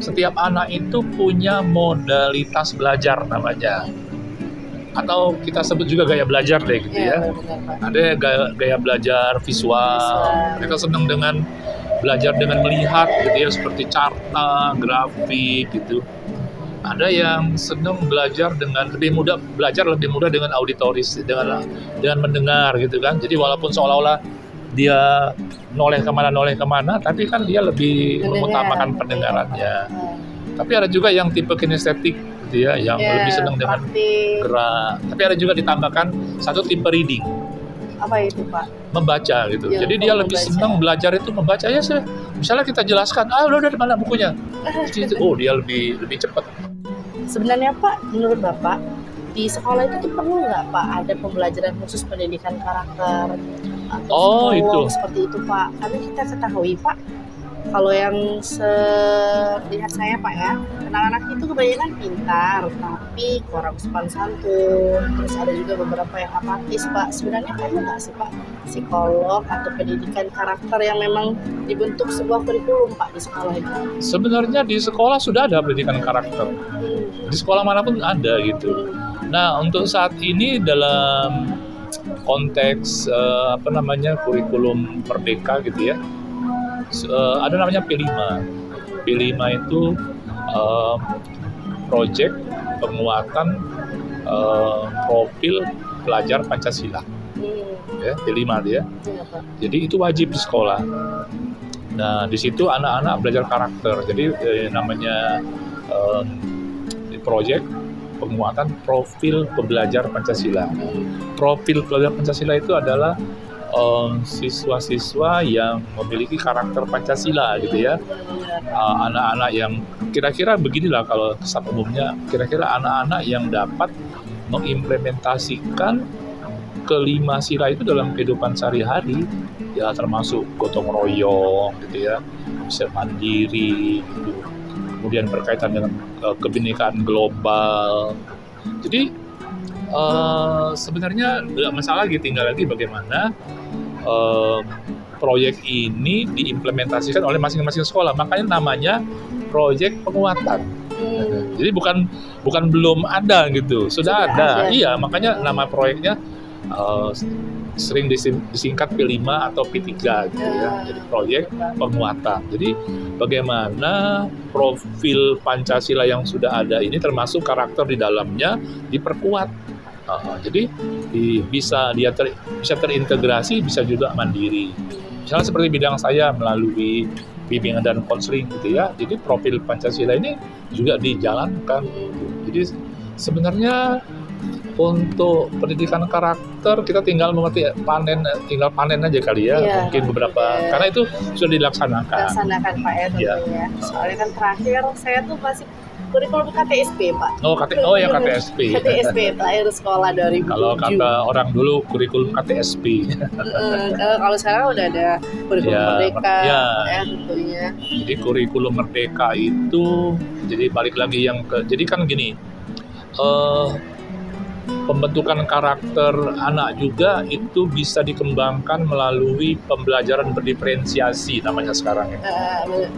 setiap anak itu punya modalitas belajar namanya, atau kita sebut juga gaya belajar deh gitu ya. Ada gaya belajar visual. Mereka senang dengan belajar dengan melihat gitu ya, seperti carta, grafik gitu. Ada yang senang belajar dengan lebih mudah dengan auditoris, dengan mendengar gitu kan. Jadi walaupun seolah-olah dia noleh kemana, tapi kan dia lebih mengutamakan pendengarannya. Tapi ada juga yang tipe kinestetik gitu ya, yang lebih senang dengan gerak. Tapi ada juga ditambahkan satu tipe reading. Apa itu, Pak? Membaca gitu. Jadi dia lebih senang belajar itu membaca ya. Misalnya kita jelaskan, udah mana bukunya? Jadi, dia lebih cepat. Sebenarnya Pak, menurut Bapak, di sekolah itu perlu nggak Pak ada pembelajaran khusus pendidikan karakter atau itu seperti itu Pak? Karena kita ketahui Pak, kalau yang lihat saya Pak ya, anak-anak itu kebanyakan pintar tapi kurang sopan santun, terus ada juga beberapa yang apatis Pak. Sebenarnya perlu nggak sih Pak psikolog atau pendidikan karakter yang memang dibentuk sebuah kurikulum Pak di sekolah itu? Sebenarnya di sekolah sudah ada pendidikan karakter, di sekolah manapun ada gitu. Nah, untuk saat ini dalam konteks kurikulum Merdeka gitu ya, ada namanya P5. P5 itu proyek penguatan profil pelajar Pancasila. Ya, P5 dia. Jadi itu wajib di sekolah. Nah, di situ anak-anak belajar karakter. Jadi namanya proyek penguatan profil pembelajar Pancasila. Profil pelajar Pancasila itu adalah siswa-siswa yang memiliki karakter Pancasila gitu ya. Anak-anak yang kira-kira beginilah kalau kesan umumnya, kira-kira anak-anak yang dapat mengimplementasikan kelima sila itu dalam kehidupan sehari-hari, ya termasuk gotong royong gitu ya, bisa mandiri gitu. Kemudian berkaitan dengan kebinekaan global. Jadi sebenarnya nggak masalah lagi, tinggal lagi bagaimana proyek ini diimplementasikan oleh masing-masing sekolah. Makanya namanya proyek penguatan. Jadi bukan belum ada gitu, sudah ada. Iya, makanya nama proyeknya sering disingkat P5 atau P3 gitu ya. Jadi proyek penguatan. Jadi bagaimana profil Pancasila yang sudah ada ini termasuk karakter di dalamnya diperkuat. Jadi bisa terintegrasi, bisa juga mandiri. Misalnya seperti bidang saya melalui bimbingan dan konseling gitu ya. Jadi profil Pancasila ini juga dijalankan. Jadi sebenarnya untuk pendidikan karakter kita tinggal panen aja kali ya, mungkin beberapa karena itu sudah dilaksanakan Pak ya. Soalnya kan terakhir saya tuh masih kurikulum KTSP Pak. Yang KTSP. KTSP terakhir sekolah 2007. Kalau kata orang dulu kurikulum KTSP. Kalau sekarang udah ada kurikulum Merdeka tentunya. Jadi kurikulum Merdeka itu jadi balik lagi jadi kan gini. Pembentukan karakter anak juga itu bisa dikembangkan melalui pembelajaran berdiferensiasi namanya sekarang ya.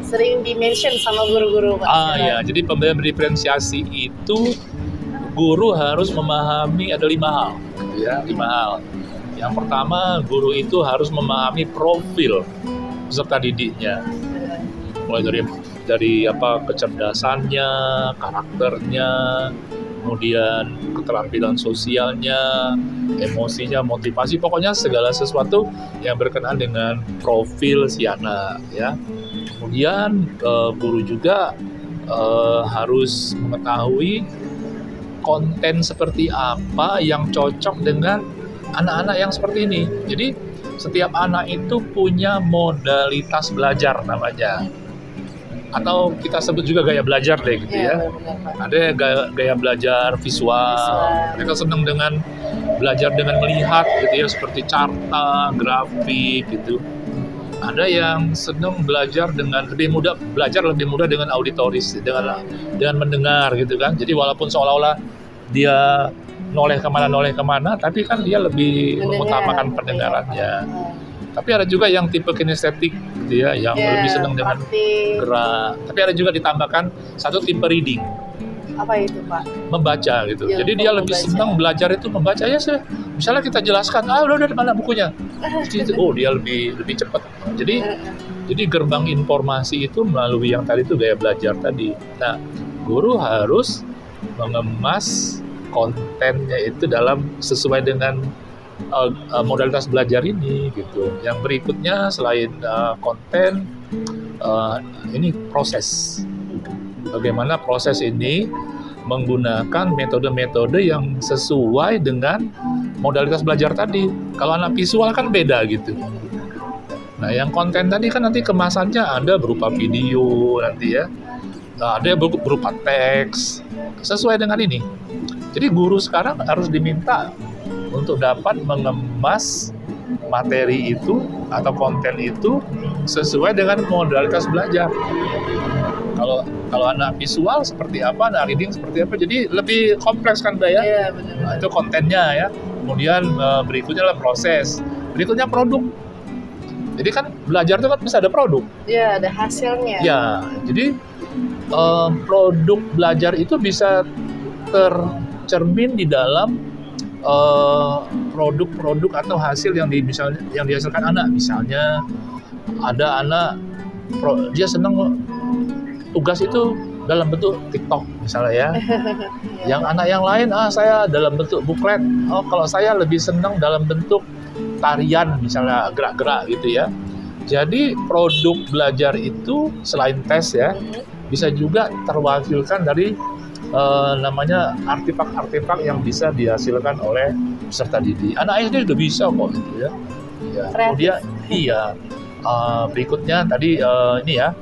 Sering di-mention sama guru-guru Pak. Ya, jadi pembelajaran berdiferensiasi itu guru harus memahami ada 5 hal ya, 5 hal. Yang pertama, guru itu harus memahami profil peserta didiknya. Mulai dari kecerdasannya, karakternya, kemudian keterampilan sosialnya, emosinya, motivasi, pokoknya segala sesuatu yang berkenaan dengan profil si anak ya. Kemudian guru juga harus mengetahui konten seperti apa yang cocok dengan anak-anak yang seperti ini. Jadi setiap anak itu punya modalitas belajar namanya, atau kita sebut juga gaya belajar deh gitu ya. Ada gaya belajar visual. Mereka senang dengan belajar dengan melihat gitu ya, seperti carta, grafik gitu. Ada yang senang belajar lebih mudah dengan auditoris, dengan mendengar gitu kan. Jadi walaupun seolah-olah dia noleh kemana, tapi kan dia lebih mengutamakan pendengarannya. Tapi ada juga yang tipe kinestetik gitu gitu ya, yang lebih senang dengan praktik. gerak. Tapi ada juga ditambahkan satu tipe reading, Apa itu Pak? membaca gitu. Yang Jadi dia lebih membaca. senang belajar itu membaca ya sih. Misalnya kita jelaskan, udah mana bukunya? Jadi, dia lebih cepat. Jadi gerbang informasi itu melalui yang tadi itu gaya belajar tadi. Nah, guru harus mengemas kontennya itu sesuai dengan modalitas belajar ini gitu. Yang berikutnya selain konten, ini proses. Bagaimana proses ini menggunakan metode-metode yang sesuai dengan modalitas belajar tadi. Kalau anak visual kan beda gitu. Nah, yang konten tadi kan nanti kemasannya ada berupa video nanti ya. Nah, ada berupa teks sesuai dengan ini. Jadi guru sekarang harus diminta untuk dapat mengemas materi itu atau konten itu sesuai dengan modalitas belajar. Kalau anak visual seperti apa, anak reading seperti apa, jadi lebih kompleks kan Mbak ya? Iya benar. Nah, itu kontennya ya. Kemudian berikutnya adalah proses. Berikutnya produk. Jadi kan belajar itu kan bisa ada produk. Iya, ada hasilnya. Ya, jadi produk belajar itu bisa tercermin di dalam produk-produk atau hasil yang dihasilkan anak. Misalnya ada anak dia senang tugas itu dalam bentuk TikTok misalnya ya. Yang anak yang lain saya dalam bentuk buklet. Kalau saya lebih senang dalam bentuk tarian misalnya, gerak-gerak gitu ya. Jadi produk belajar itu selain tes ya, bisa juga terwakilkan dari namanya artefak-artefak yang bisa dihasilkan oleh peserta didik. Anak SD udah bisa kok gitu ya. Kemudian berikutnya tadi ini ya,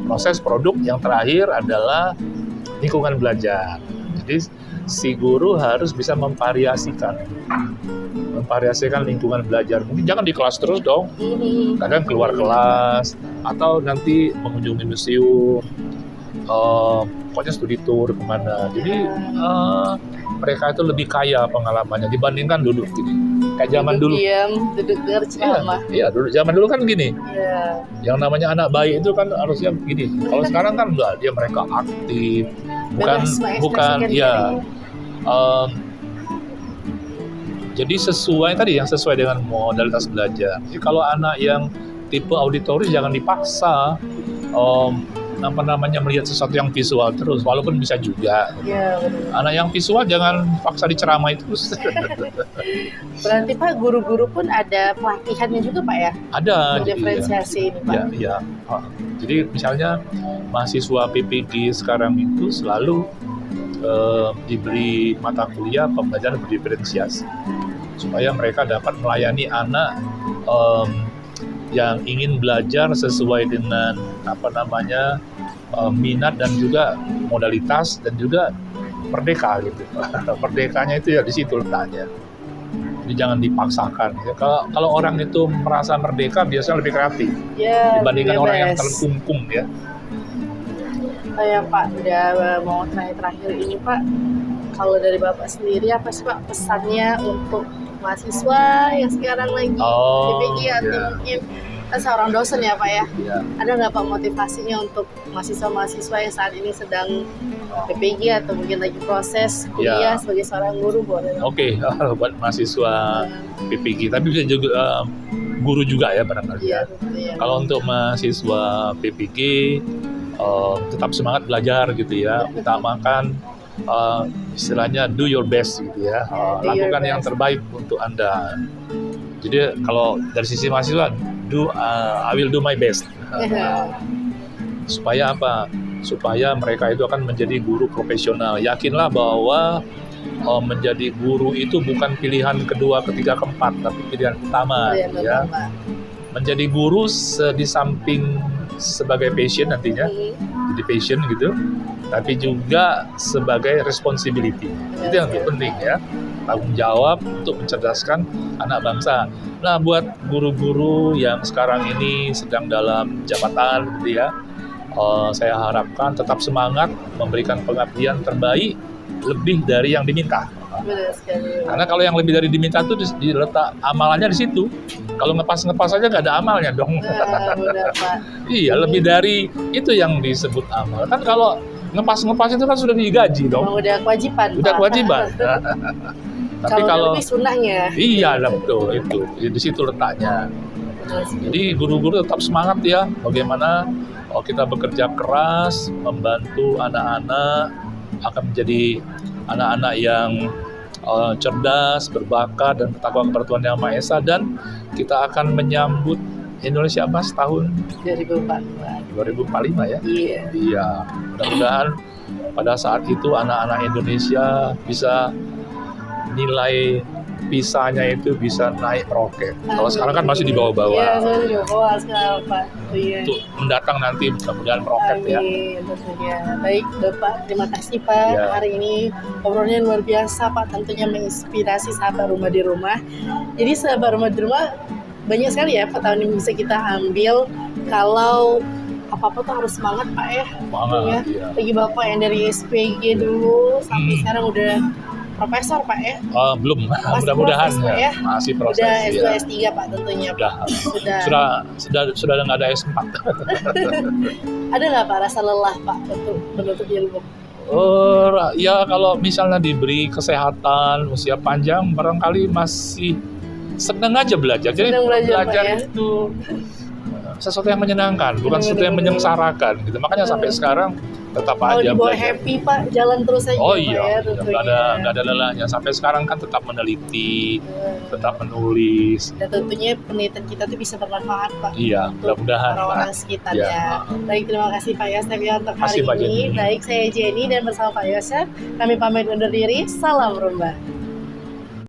proses produk. Yang terakhir adalah lingkungan belajar. Jadi si guru harus bisa memvariasikan lingkungan belajar. Mungkin jangan di kelas terus dong, kadang keluar kelas atau nanti mengunjungi museum, pokoknya studi tour kemana. Jadi mereka itu lebih kaya pengalamannya dibandingkan duduk gini. Kayak zaman dulu. Duduk dengar ceramah. Iya, dulu zaman dulu kan gini. Iya. Yang namanya anak bayi itu kan harusnya gini. Kalau sekarang kan enggak, mereka aktif. Bukan ya. Jadi yang sesuai dengan modalitas belajar. Jadi kalau anak yang tipe auditoris jangan dipaksa melihat sesuatu yang visual terus, walaupun bisa juga. Iya, benar. Anak yang visual jangan paksa diceramai terus. Berarti Pak, guru-guru pun ada pelatihannya juga Pak ya? Ada. Diferensiasi ini Pak. Iya. Jadi misalnya mahasiswa PPG sekarang itu selalu diberi mata kuliah pembelajaran berdiferensiasi supaya mereka dapat melayani anak yang ingin belajar sesuai dengan minat dan juga modalitas dan juga merdeka gitu. Merdekanya itu ya di situ letaknya. Jadi jangan dipaksakan. Ya, kalau orang itu merasa merdeka biasanya lebih kreatif dibandingkan orang yang terkungkung ya. Pak, udah mau terakhir ini Pak. Kalau dari Bapak sendiri apa sih Pak pesannya untuk mahasiswa yang sekarang lagi PPG atau mungkin seorang dosen ya Pak ya? Ada nggak Pak motivasinya untuk mahasiswa-mahasiswa yang saat ini sedang PPG atau mungkin lagi proses kuliah sebagai seorang guru boleh? Oke, buat mahasiswa PPG, tapi bisa juga guru juga ya barangkali ya. Kalau untuk mahasiswa PPG tetap semangat belajar gitu ya, utamakan istilahnya do your best gitu ya, lakukan yang terbaik untuk Anda. Jadi kalau dari sisi mahasiswa, I will do my best. Supaya apa? Supaya mereka itu akan menjadi guru profesional. Yakinlah bahwa menjadi guru itu bukan pilihan kedua, ketiga, keempat, tapi pilihan utama. Ya. Menjadi guru di samping sebagai passion nantinya, jadi passion gitu, tapi juga sebagai responsibility. Itu yang lebih penting ya, tanggung jawab untuk mencerdaskan anak bangsa. Nah, buat guru-guru yang sekarang ini sedang dalam jabatan gitu ya, Saya harapkan tetap semangat memberikan pengabdian terbaik lebih dari yang diminta. Benar sekali. Karena kalau yang lebih dari diminta itu diletak amalannya di situ. Kalau ngepas aja nggak ada amalnya dong. Nah, benar Pak. Iya, lebih dari itu yang disebut amal. Kan kalau ngepas itu kan sudah digaji dong. Udah kewajiban. Udah Pak. kewajiban. Tapi kalau lebih sunnahnya. iya, betul itu. Di situ letaknya. Jadi guru-guru tetap semangat ya. Bagaimana kita bekerja keras membantu anak-anak akan menjadi anak-anak yang cerdas, berbakat dan bertakwa kepada Tuhan Yang Maha Esa, dan kita akan menyambut Indonesia Emas tahun 2045 ya. Iya. Iya. Mudah-mudahan pada saat itu anak-anak Indonesia bisa nilai PISA-nya itu bisa naik roket. Kalau sekarang kan masih di bawah-bawah. Iya, masih di bawah sekarang Pak. Iya. Untuk mendatang nanti mudah-mudahan meroket ya. Amin, tentunya. Baik Bapak, terima kasih Pak. Ya. Hari ini obrolannya luar biasa Pak, tentunya menginspirasi sahabat rumah di rumah. Jadi sahabat rumah di rumah banyak sekali ya Pak tahun ini bisa kita ambil kalau apa-apa tuh harus semangat Pak ya. Semangat, ya. iya. Bagi Bapak yang dari SPG dulu sampai sekarang udah profesor Pak ya. Belum, Masih mudah-mudahan proses, Pak, ya. ya. Masih proses. Udah S2, ya. S3 Pak tentunya. Sudah nggak ada S4. Ada nggak Pak rasa lelah Pak untuk menuntut ilmu? Ya kalau misalnya diberi kesehatan, usia panjang, barangkali masih senang aja belajar. Jadi Senang belajar, Pak, ya. itu sesuatu yang menyenangkan, bukan sesuatu yang menyengsarakan gitu. Makanya sampai sekarang tetap Kalau aja dibawa belajar. happy Pak, jalan terus aja Oh Pak iya, ya tentunya. nggak ada lelahnya. Sampai sekarang kan tetap meneliti, tetap menulis. Dan tentunya penelitian kita tuh bisa bermanfaat Pak. Iya, Untuk mudah-mudahan. orang-orang sekitar Iya. ya. Baik, terima kasih Pak Yosef ya untuk hari Makasih, Pak ini. Jenny. Baik, saya Jenny dan bersama Pak Yosef kami pamit undur diri. Salam rumah.